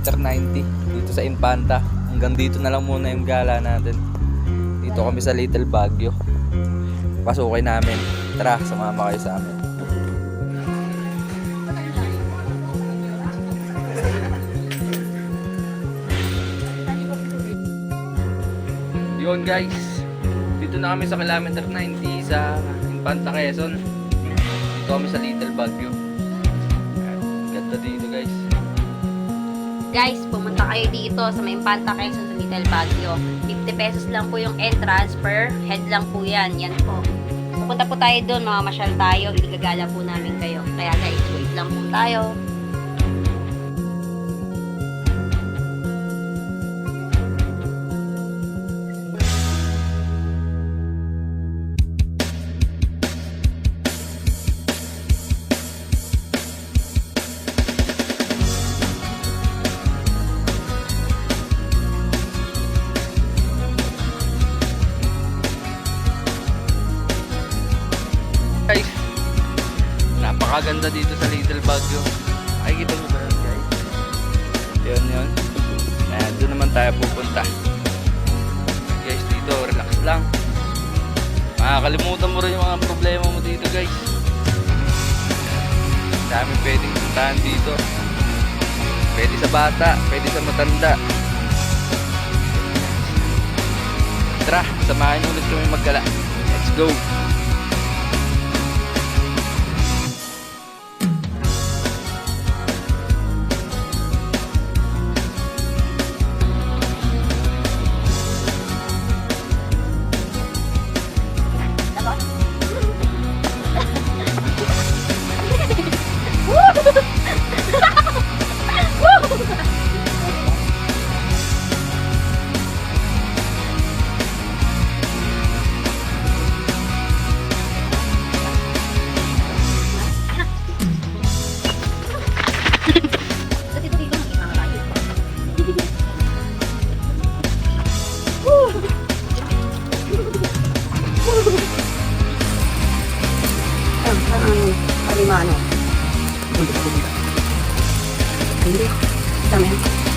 kilometer 90 dito sa Infanta. Hanggang dito na lang muna yung gala natin. Dito kami sa Little Baguio. Pasukin namin. Tara, sumama kayo sa amin. Yun guys, dito na kami sa kilometer 90 sa Infanta, Quezon. Dito kami sa Little Baguio. Ganda dito guys. Guys, pumunta kayo dito sa may Infanta, Quezon sa Little Baguio. 50 pesos lang po yung entrance, per head lang po yan. Yan po. Pupunta po tayo doon, mamamasyal tayo, igagala po namin kayo. Kaya guys, wait lang po tayo. Guys, napakaganda dito sa Little Baguio. Ay, kita mo ba yun guys? Yun. Ayan, doon naman tayo pupunta. Guys, dito, relax lang. Makakalimutan mo rin yung mga problema mo dito guys. Dami pwedeng puntahan dito. Pwede sa bata, pwede sa matanda. Tara, samahan ulit kami maggala. Let's go! Kalimano. Hindi. Tama yan.